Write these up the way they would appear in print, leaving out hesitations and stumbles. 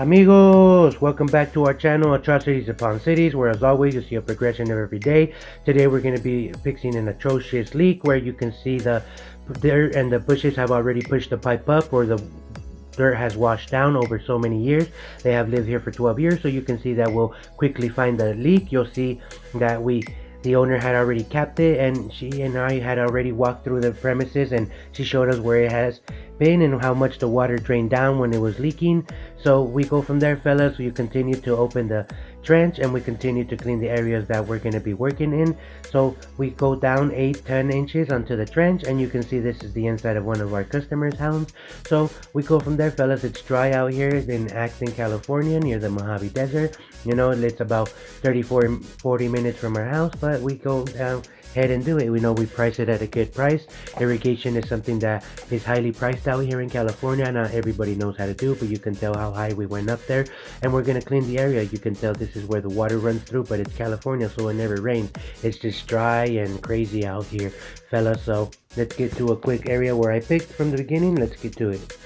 Amigos, welcome back to our channel, Atrocities Upon Cities, where as always you see a progression of every day. Today we're going to be fixing an atrocious leak where you can see the dirt and the bushes have already pushed the pipe up, or the dirt has washed down over so many years. They have lived here for 12 years, so you can see that we'll quickly find the leak. You'll see that the owner had already capped it, and she and I had already walked through the premises, and she showed us where it has been and how much the water drained down when it was leaking. So we go from there, fellas. We continue to open the trench and we continue to clean the areas that we're going to be working in. So we go down 8-10 inches onto the trench, and you can see this is the inside of one of our customers' homes. So we go from there, fellas. It's dry out here in Acton, California, near the Mojave Desert. You know, it's about 40 minutes from our house, but we go down ahead and do it. We know we price it at a good price. Irrigation is something that is highly priced out here in California. Not everybody knows how to do, but you can tell how high we went up there. And we're going to clean the area. You can tell this is where the water runs through, but it's California, so it never rains. It's just dry and crazy out here, fellas. So let's get to a quick area where I picked from the beginning. Let's get to it.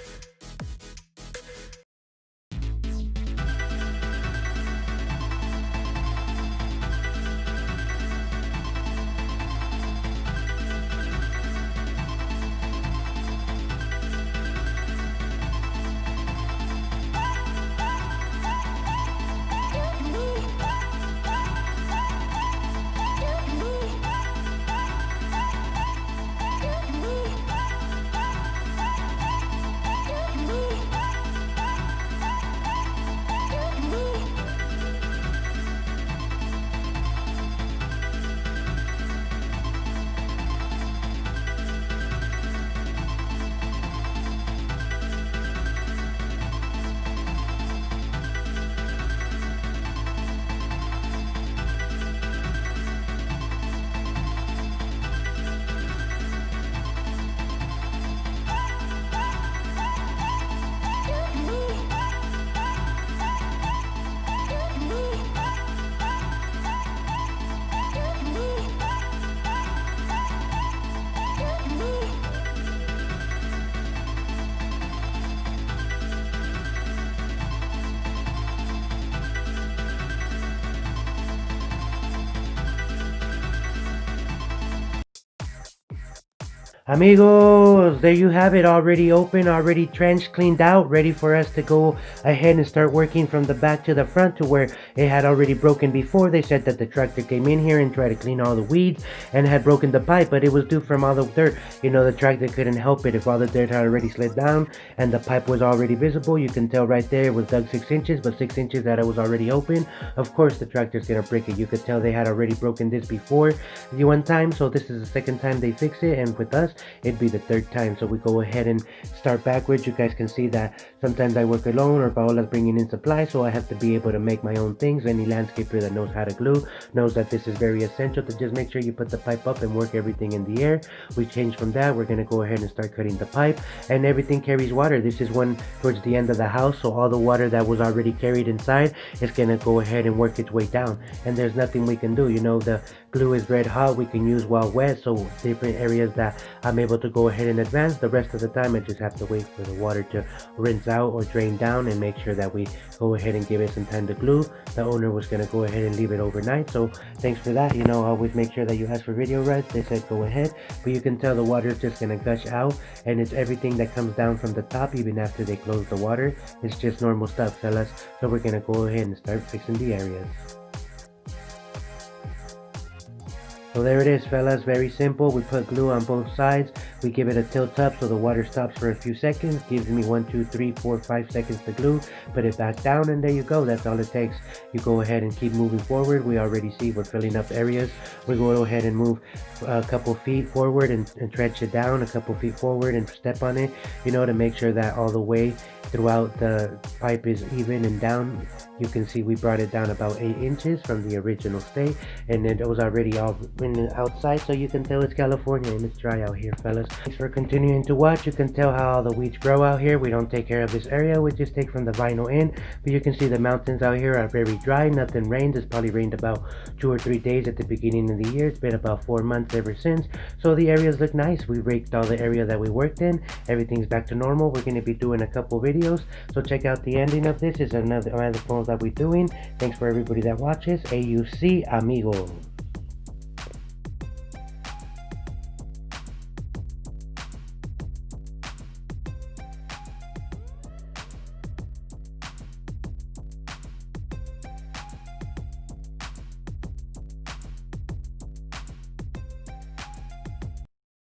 Amigos, there you have it, already open, already trenched, cleaned out, ready for us to go ahead and start working from the back to the front to where it had already broken before. They said that the tractor came in here and tried to clean all the weeds and had broken the pipe, but it was due from all the dirt. You know, the tractor couldn't help it. If all the dirt had already slid down and the pipe was already visible, you can tell right there it was dug 6 inches, but 6 inches that it was already open. Of course the tractor's gonna break it. You could tell they had already broken this before one time, so this is the second time they fix it, and with us it'd be the third time. So we go ahead and start backwards. You guys can see that sometimes I work alone, or Paola's bringing in supplies, so I have to be able to make my own things. Any landscaper that knows how to glue knows that this is very essential, to just make sure you put the pipe up and work everything in the air. We change from that. We're going to go ahead and start cutting the pipe, and everything carries water. This is one towards the end of the house, so all the water that was already carried inside is going to go ahead and work its way down, and there's nothing we can do. You know, the glue is red hot. We can use while wet, so different areas that I'm able to go ahead and advance. The rest of the time I just have to wait for the water to rinse out or drain down, and make sure that we go ahead and give it some time to glue. The owner was going to go ahead and leave it overnight, so thanks for that. You know, always make sure that you ask for video rights. They said go ahead, but you can tell the water is just going to gush out, and it's everything that comes down from the top even after they close the water. It's just normal stuff, fellas. So we're going to go ahead and start fixing the areas. So there it is, fellas, very simple. We put glue on both sides. We give it a tilt up so the water stops for a few seconds. Gives me 1, 2, 3, 4, 5 seconds to glue. Put it back down, and there you go. That's all it takes. You go ahead and keep moving forward. We already see we're filling up areas. We go ahead and move a couple feet forward and trench it down, a couple feet forward and step on it, you know, to make sure that all the way throughout the pipe is even and down. You can see we brought it down about 8 inches from the original state, and it was already all in the outside, so you can tell it's California and it's dry out here, fellas. Thanks for continuing to watch. You can tell how the weeds grow out here. We don't take care of this area. We just take from the vinyl in, but you can see the mountains out here are very dry. Nothing rains. It's probably rained about 2 or 3 days at the beginning of the year. It's been about 4 months ever since, so the areas look nice. We raked all the area that we worked in. Everything's back to normal. We're going to be doing a couple videos, so check out the ending of this. Is another poem that we're doing. Thanks for everybody that watches. AUC Amigos.